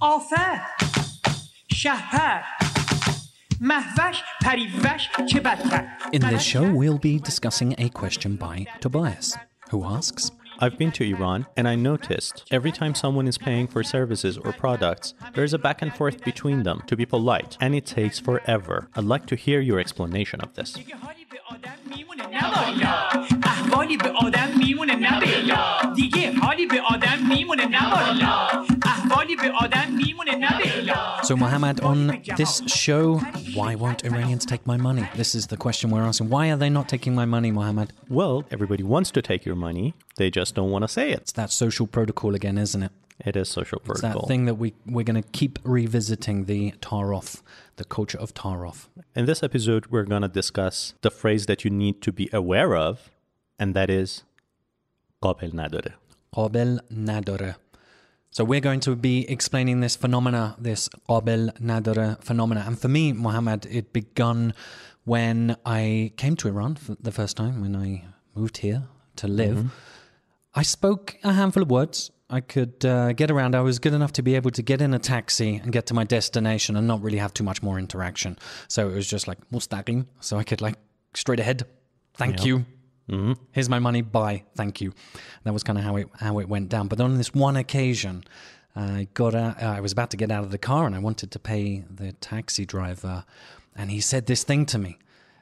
آفر شهپر محوش پریوش چه بد کرد. In this show, we'll be discussing a question by Tobias, who asks, I've been to Iran, and I noticed every time someone is paying for services or products, there's a back and forth between them to be polite, and it takes forever. I'd like to hear your explanation of this. احوالی به آدم میمونه نبیلا دیگه حالی به آدم میمونه نبالا احوالی به آدم میمونه نبیلا. So Mohammed, on this show, why won't Iranians take my money? This is the question we're asking. Why are they not taking my money, Mohammed? Well, everybody wants to take your money. They just don't want to say it. It's that social protocol again, isn't it? It is social protocol. It's that thing that we're going to keep revisiting, the tarof, the culture of tarof. In this episode, we're going to discuss the phrase that you need to be aware of, and that is قابل نداره. قابل نداره. So we're going to be explaining this phenomena, this قابل نداره phenomena. And for me, Mohammed, it begun when I came to Iran for the first time, when I moved here to live. Mm-hmm. I spoke a handful of words. I could get around. I was good enough to be able to get in a taxi and get to my destination and not really have too much more interaction. So it was just like mustaqim. So I could like straight ahead. Thank you. Mm-hmm. Here's my money. Bye. Thank you. That was kind of how it went down. But on this one occasion, I got out. I was about to get out of the car and I wanted to pay the taxi driver, and he said this thing to me,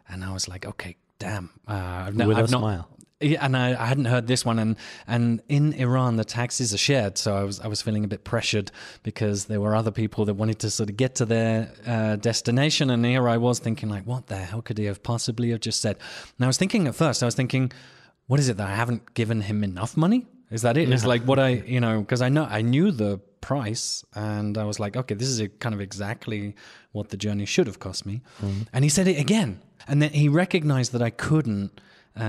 and I was like, okay, damn. With a smile. Yeah, and I hadn't heard this one, and in Iran the taxis are shared, so I was feeling a bit pressured because there were other people that wanted to sort of get to their destination, and here I was thinking like, what the hell could he have possibly have just said? And I was thinking at first, what is it that I haven't given him enough money? Is that it? Yeah. It's like what because I knew the price, and I was like, okay, this is kind of exactly what the journey should have cost me. Mm-hmm. And he said it again, and then he recognized that I couldn't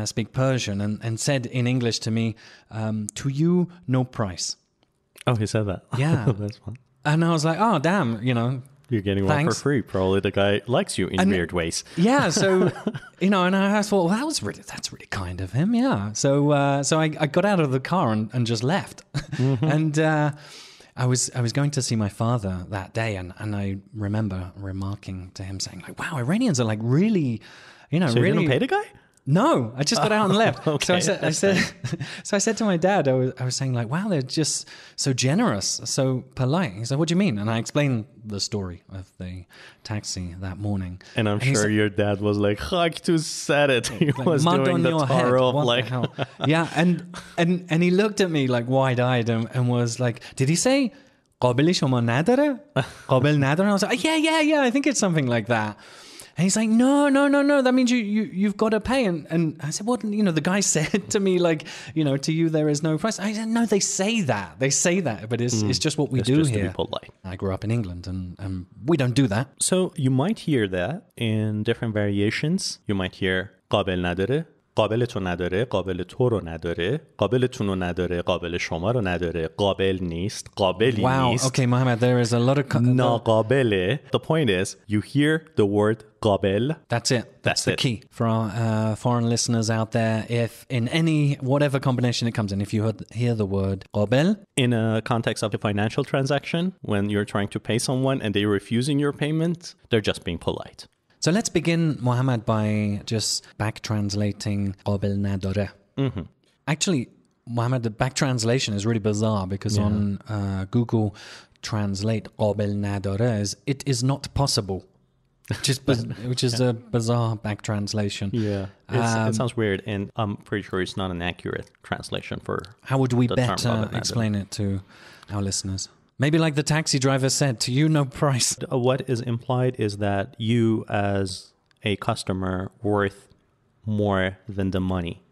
speak Persian and said in English to me, to you, no price. Oh, he said that? Yeah. That's fun. And I was like, oh, damn, You're getting thanks. one for free. Probably the guy likes you in weird ways. Yeah, so, and I thought, well, that's really kind of him, yeah. So I got out of the car and just left. Mm-hmm. And I was going to see my father that day, and I remember remarking to him saying, like, wow, Iranians are like really, So really... you didn't pay the guy? No, I just got out and left. Okay. So I said to my dad, I was saying like, wow, they're just so generous, so polite. He said, what do you mean? And I explained the story of the taxi that morning. And I'm sure your dad was like, "Hak tu said it." He like, was doing the taro, like, the hell? Yeah, and he looked at me like wide-eyed and was like, did he say قابل شما نداره? قابل نداره? I was like, yeah, I think it's something like that. And he's like, no, that means you've got to pay. And I said, well, the guy said to me, like, to you there is no price. I said, no, they say that, but it's just what we do just here. To be polite. I grew up in England, and we don't do that. So you might hear that in different variations. You might hear قابل نداره، قابل تو نداره، قابل تو رو نداره، قابل تو رو نداره، قابل شما رو نداره، قابل نیست، قابلی نیست. Wow, okay, Mohammed, there is a lot of... ناقابله. The point is, you hear the word قابل. That's it. That's the key. For our foreign listeners out there, if in whatever combination it comes in, if you hear the word قابل... In a context of a financial transaction, when you're trying to pay someone and they're refusing your payment, they're just being polite. So let's begin, Mohammed, by just back-translating قابل نداره. Mm-hmm. Actually, Mohammed, the back-translation is really bizarre because on Google Translate قابل نداره is it is not possible, which is a bizarre back-translation. Yeah, it sounds weird, and I'm pretty sure it's not an accurate translation for how would we better explain it to our listeners? Maybe like the taxi driver said, to you, no price. What is implied is that you as a customer worth more than the money.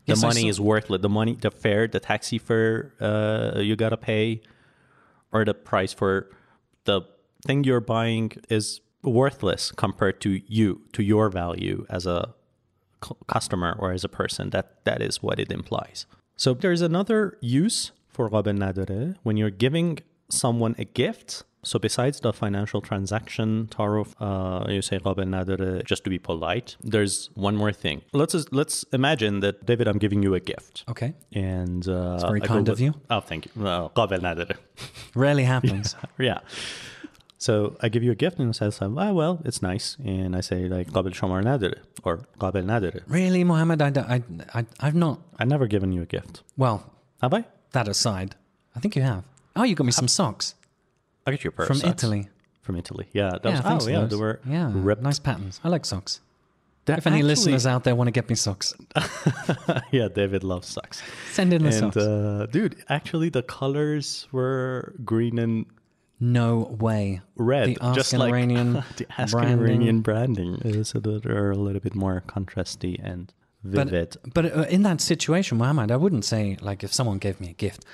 The money is worthless. The fare, the taxi fare you got to pay, or the price for the thing you're buying is worthless compared to you, to your value as a customer or as a person. That is what it implies. So there's another use for قابل نداره when you're giving someone a gift So besides the financial transaction, Taruf, you say قابل نداره just to be polite. There's one more thing. Let's imagine that, David, I'm giving you a gift. Okay. And it's very kind of you. Oh, thank you. قابل نداره. Rarely happens. Yeah. So I give you a gift and it says, oh, well, it's nice. And I say like قابل شما نداره or قابل نداره. Really, Mohammed? I've not. I've never given you a gift. Well, have I? That aside, I think you have. Oh, you got me some socks. I got you a pair from of socks. Italy. From Italy, yeah. They were ripped. Nice patterns. I like socks. If any listeners out there want to get me socks, yeah, David loves socks. Send in the socks, dude. Actually, the colors were green and no way red, the Ask just an like Iranian the Ask an Iranian branding. So they're a little bit more contrasty and vivid. But in that situation, Mohammed, I wouldn't say like if someone gave me a gift.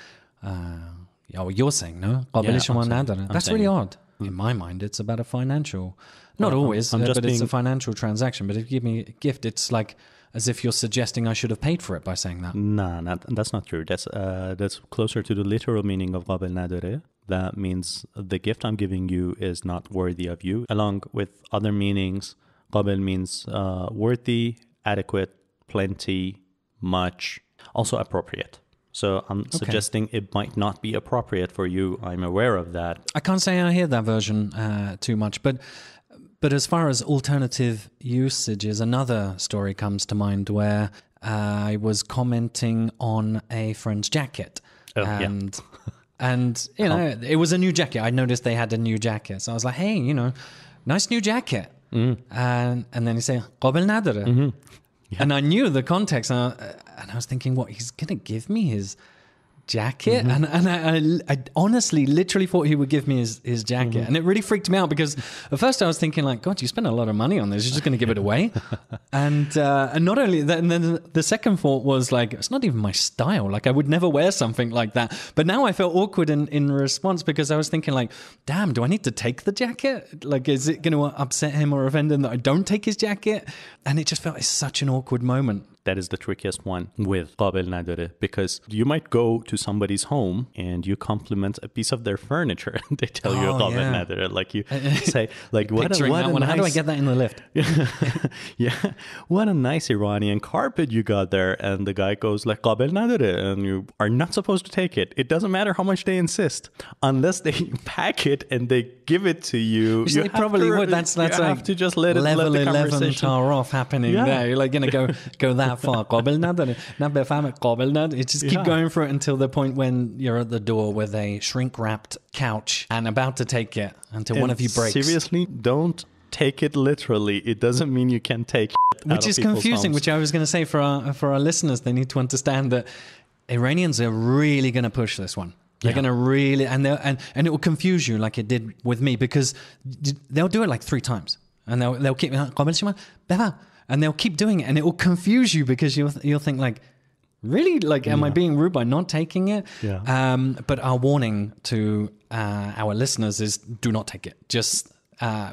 You're saying no. That's really odd. In my mind, it's about a financial. Not always, but it's a financial transaction. But if you give me a gift, it's like as if you're suggesting I should have paid for it by saying that. No, that's not true. That's closer to the literal meaning of قابل نداره. That means the gift I'm giving you is not worthy of you. Along with other meanings, قابل means worthy, adequate, plenty, much, also appropriate. So I'm suggesting it might not be appropriate for you. I'm aware of that. I can't say I hear that version too much, but as far as alternative usages, another story comes to mind where I was commenting on a friend's jacket, and you know it was a new jacket. I noticed they had a new jacket, so I was like, "Hey, nice new jacket." And then you say قابل نداره. Yeah. And I knew the context, and I was thinking, what, he's going to give me his jacket? And I honestly, literally thought he would give me his jacket. And it really freaked me out because at first I was thinking like, God, you spent a lot of money on this. You're just going to give it away. And not only that, and then the second thought was like, it's not even my style. Like I would never wear something like that. But now I felt awkward in response because I was thinking like, damn, do I need to take the jacket? Like, is it going to upset him or offend him that I don't take his jacket? And it just felt like such an awkward moment. That is the trickiest one with قابل نداره, because you might go to somebody's home and you compliment a piece of their furniture and they tell you قابل نداره. Like you say, like, what a nice... How do I get that in the lift? Yeah. What a nice Iranian carpet you got there. And the guy goes like قابل نداره, and you are not supposed to take it. It doesn't matter how much they insist. Unless they pack it and they give it to you. Which they probably would. That's you like have to just let the 11 tar off happening there. You're like going to go that far. قابل نداره. Not بفهم قابل نداره. You just keep going for it until the point when you're at the door with a shrink-wrapped couch and about to take it until one of you breaks. Seriously, don't take it literally. It doesn't mean you can take it which is confusing, which I was going to say for our listeners. They need to understand that Iranians are really going to push this one. They're going to really, and it will confuse you like it did with me, because they'll do it like 3 times and they'll keep قابل شما بفهم. And they'll keep doing it, and it will confuse you because you'll think like, really? Like, am I being rude by not taking it? Yeah. But our warning to our listeners is do not take it. Just,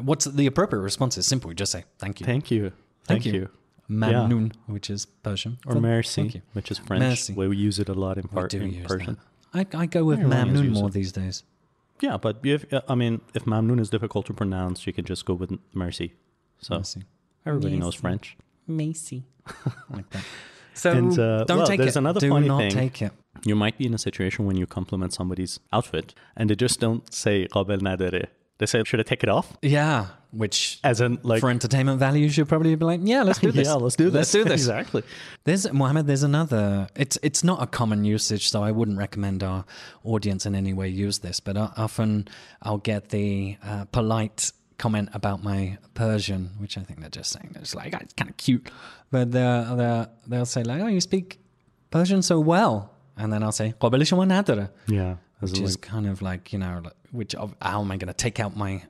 what's the appropriate response is simple. Just say, thank you. Thank you. Thank you. Mamnoon, which is Persian. Or merci, which is French. Merci. We use it a lot in Persian. I go with mamnoon more these days. Yeah, but if mamnoon is difficult to pronounce, you can just go with merci. So. Merci. Everybody knows French. Macy. Like that. So don't take it. Another Do funny not thing. take it. You might be in a situation when you compliment somebody's outfit and they just don't say قابل نداره. They say, should I take it off? Yeah, which as in, like, for entertainment value, you'd probably be like, yeah, let's do this. Yeah, let's do this. Let's do this. Exactly. Mohammed, there's another, it's not a common usage, so I wouldn't recommend our audience in any way use this, but often I'll get the polite comment about my Persian, which I think they're just saying it's like, it's kind of cute, but they'll say like, oh, you speak Persian so well, and then I'll say قابل شما نداره. Yeah, which is kind of like, how am I going to take out my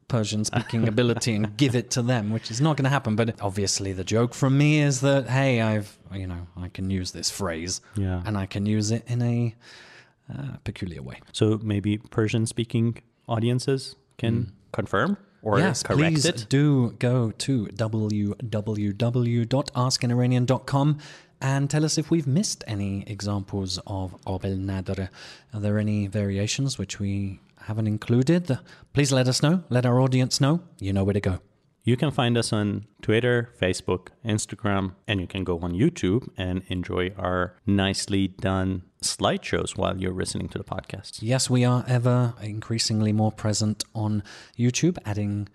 Persian speaking ability and give it to them, which is not going to happen. But obviously the joke from me is that, hey, I can use this phrase, and I can use it in a peculiar way. So maybe Persian speaking audiences can confirm or correct it. Please do go to www.askaniranian.com and tell us if we've missed any examples of قابل نداره. Are there any variations which we haven't included, please let us know. Let our audience know. You know where to go. You can find us on Twitter, Facebook, Instagram, and you can go on YouTube and enjoy our nicely done slideshows while you're listening to the podcast. Yes, we are ever increasingly more present on YouTube, adding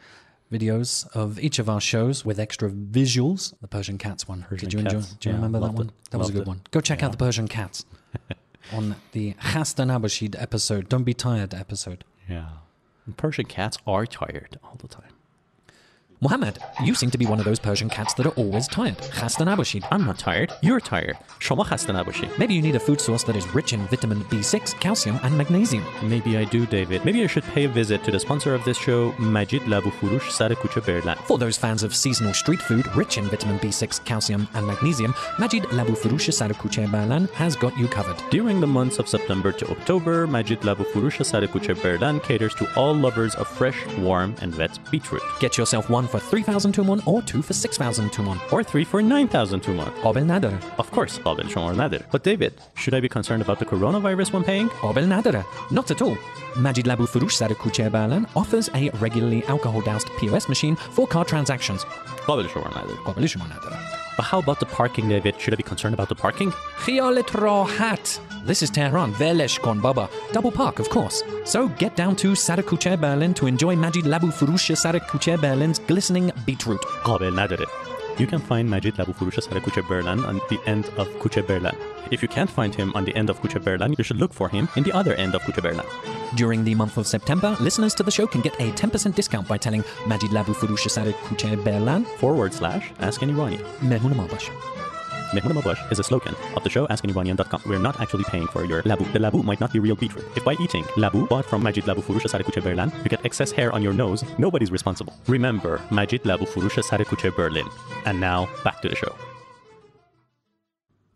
videos of each of our shows with extra visuals. The Persian Cats one. Did you enjoy? Do you remember that one? That was a good one. Go check out the Persian Cats on the Khasta Nabashid episode. Don't be tired episode. Yeah. Persian cats are tired all the time. Muhammad, you seem to be one of those Persian cats that are always tired. Khasta Nabashid. I'm not tired. You're tired. Shoma khasta nabashid. Maybe you need a food source that is rich in vitamin B6, calcium, and magnesium. Maybe I do, David. Maybe I should pay a visit to the sponsor of this show, Majid Laboo-fooroosh Sar Kooche Berlan. For those fans of seasonal street food rich in vitamin B6, calcium, and magnesium, Majid Laboo-fooroosh Sar Kooche Berlan has got you covered. During the months of September to October, Majid Laboo-fooroosh Sar Kooche Berlan caters to all lovers of fresh, warm, and wet beetroot. Get yourself one for 3,000 tumon or two for 6,000 tumon. Or 3 for 9,000 tumon. قابل نداره. Of course, قابل شما نداره. But David, should I be concerned about the coronavirus when paying? قابل نداره. Not at all. Majid Laboo-fooroosh Sar Kooche Berlan offers a regularly alcohol-doused POS machine for card transactions. قابل شما نداره. قابل شما نداره. But how about the parking, David? Should I be concerned about the parking? خیالت راحت. This is Tehran. Velesh kon baba. Double park, of course. So get down to Sar Kooche Berlan to enjoy Majid Laboo-fooroosh Sar Kooche Berlan's glistening beetroot. قابل نداره. You can find Majid Laboo-fooroosh Sar Kooche Berlan on the end of Kooche Berlan. If you can't find him on the end of Kooche Berlan, you should look for him in the other end of Kooche Berlan. During the month of September, listeners to the show can get a 10% discount by telling Majid Laboo-fooroosh Sar Kooche Berlan /Ask an Iranian. مهمون ما باش. Mehmoon Mabash is a slogan of the show askaniranian.com. We're not actually paying for your laboo. The laboo might not be real beetroot. If by eating laboo bought from Majid Laboo-fooroosh Sar Kooche Berlan, you get excess hair on your nose, nobody's responsible. Remember, Majid Laboo-fooroosh Sar Kooche Berlan. And now, back to the show.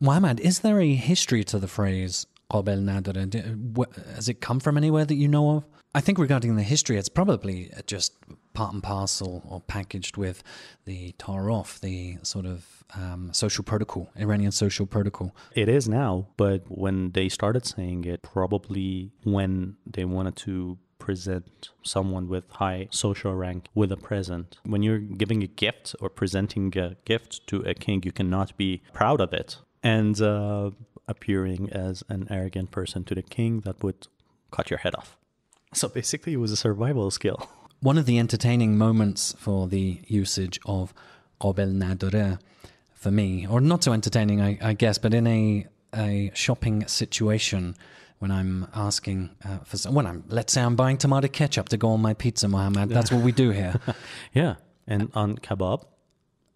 Muhammad, is there a history to the phrase قابل نداره? Has it come from anywhere that you know of? I think regarding the history, it's probably just part and parcel or packaged with the tarof, the sort of social protocol, Iranian social protocol. It is now, but when they started saying it, probably when they wanted to present someone with high social rank with a present. When you're giving a gift or presenting a gift to a king, you cannot be proud of it. And appearing as an arrogant person to the king, that would cut your head off. So basically, it was a survival skill. One of the entertaining moments for the usage of قابل نداره for me, or not so entertaining, I guess, but in a shopping situation when I'm asking for some, let's say I'm buying tomato ketchup to go on my pizza, Mohammed. That's what we do here. Yeah, and on kebab.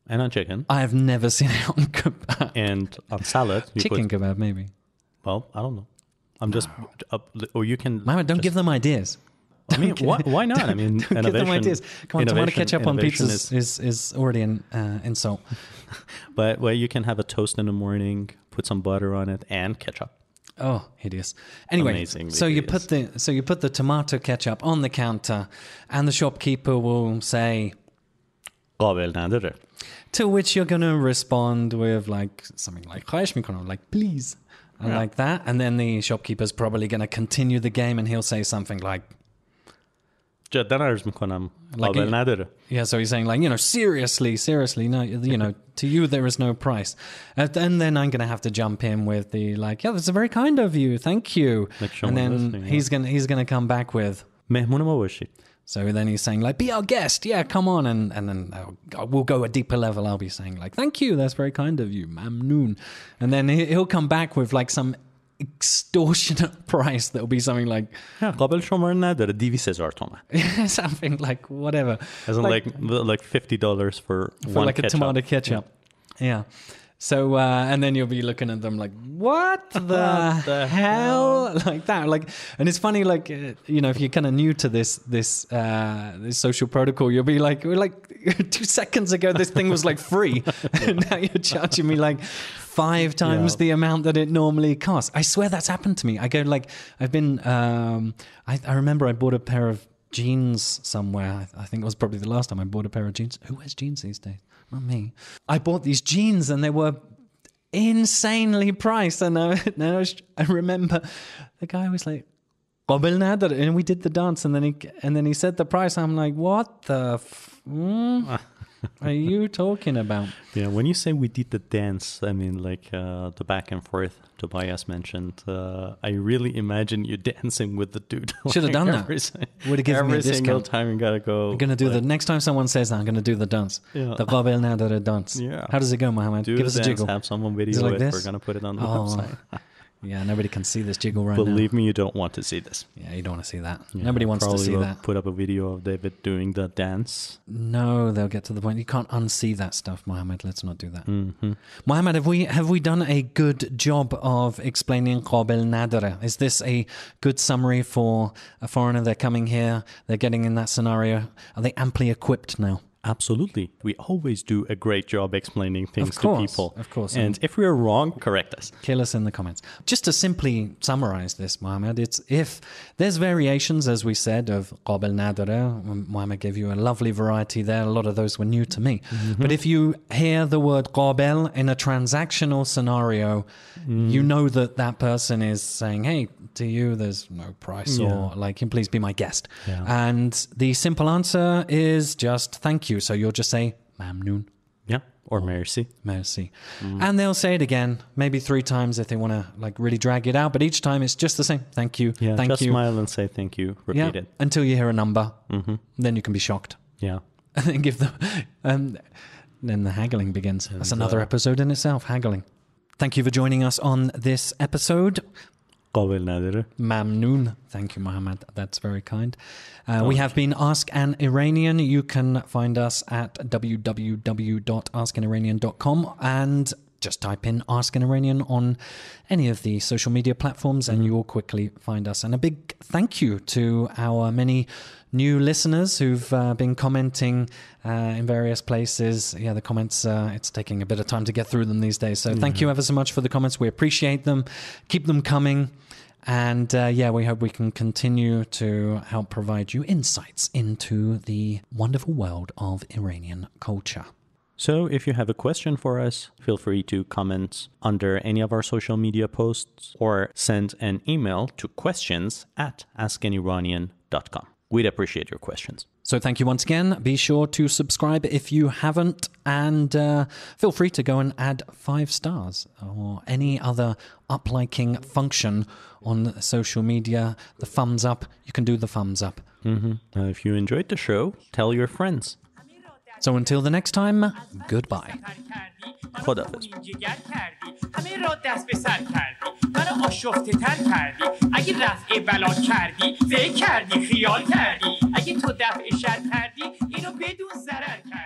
And on chicken. I have never seen it on kebab. And on salad. Chicken kebab, maybe. Well, I don't know. I'm just... or you can... Mohammed, don't give them ideas. I mean, why not? I mean, don't give them ideas. Come on, tomato ketchup on pizzas is already an insult. But you can have a toast in the morning, put some butter on it, and ketchup. Oh, hideous. Anyway, so you put the tomato ketchup on the counter, and the shopkeeper will say... قابل نداره. To which you're going to respond with something like خواهش میکنم, like please, and like that. And then the shopkeeper's probably going to continue the game and he'll say something like جدا عرض میکنم قابل نداره. Yeah, so he's saying seriously, no, to you there is no price. And then I'm going to have to jump in with the that's very kind of you, thank you. And then he's going to come back with مهمون ما باشید. So then he's saying be our guest, yeah, come on, and then we'll go a deeper level. I'll be saying thank you, that's very kind of you, mamnoon. And then he'll come back with some extortionate price that will be something like قابل شما نداره 200,000 تومان. Something like whatever. As in like $50 for one like ketchup. A tomato ketchup. Yeah. So, and then you'll be looking at them like, what the hell? Like that. And it's funny, if you're kind of new to this social protocol, you'll be like, 2 seconds ago, this thing was free. And now you're charging me 5 times the amount that it normally costs. I swear that's happened to me. I go I've been, I remember I bought a pair of jeans somewhere. I think it was probably the last time I bought a pair of jeans. Who wears jeans these days? Not me. I bought these jeans and they were insanely priced. And I remember the guy was like, قابل نداره. And we did the dance, and then he said the price. I'm like, what the are you talking about? Yeah, when you say we did the dance, I mean like the back and forth Tobias mentioned. I really imagine you dancing with the dude. Should have done that. Would have given me a Every single discount. time you gotta go. I'm going to do the next time someone says that, I'm going to do the dance. Yeah. The قابل نداره dance. Yeah. How does it go, Mohammed? Do Give the us a dance, jiggle. have someone video Is it like it. this? We're gonna put it on the Oh. website. Yeah, nobody can see this jiggle right now. Believe me, you don't want to see this. Yeah, you don't want to see that. Yeah, Nobody wants to probably see will that. Put up a video of David doing the dance. No, they'll get to the point. You can't unsee that stuff, Mohammed. Let's not do that. Mm-hmm. Mohammed, have we done a good job of explaining قابل نداره? Is this a good summary for a foreigner? They're coming here, they're getting in that scenario. Are they amply equipped now? Absolutely. We always do a great job explaining things to people. Of course. And if we're wrong, correct us. Kill us in the comments. Just to simply summarize this, Mohammed, it's if there's variations, as we said, of قابل نداره. Mohammed gave you a lovely variety there. A lot of those were new to me. Mm-hmm. But if you hear the word قابل in a transactional scenario, you know that person is saying, hey, to you, there's no price, or like, can you please be my guest? Yeah. And the simple answer is just thank you. So you'll just say mamnoon. Yeah. Or merci. Merci. And they'll say it again, maybe 3 times if they want to like really drag it out. But each time it's just the same. Thank you. Yeah, thank just you. smile and say thank you. Repeat it. Until you hear a number. Mm-hmm. Then you can be shocked. Yeah. And then give them... then the haggling begins. And that's another episode in itself, haggling. Thank you for joining us on this episode. قابل نداره. Mamnoon. Thank you, Mohammed. That's very kind. We have been Ask an Iranian. You can find us at www.askaniranian.com and just type in Ask an Iranian on any of the social media platforms and you will quickly find us. And a big thank you to our many new listeners who've been commenting in various places. Yeah, the comments, it's taking a bit of time to get through them these days. So thank you ever so much for the comments. We appreciate them. Keep them coming. And we hope we can continue to help provide you insights into the wonderful world of Iranian culture. So if you have a question for us, feel free to comment under any of our social media posts or send an email to questions@askaniranian.com. We'd appreciate your questions. So thank you once again. Be sure to subscribe if you haven't, and feel free to go and add 5 stars or any other up-liking function on social media. The thumbs up, you can do the thumbs up. Mm-hmm. If you enjoyed the show, tell your friends. So until the next time, goodbye. خداحافظ. همه را دست به سر کردی منو آشفته تر کردی اگه رفع بلا کردی فکر کردی خیال کردی اگه تو دفع شر کردی اینو بدون ضرر کردی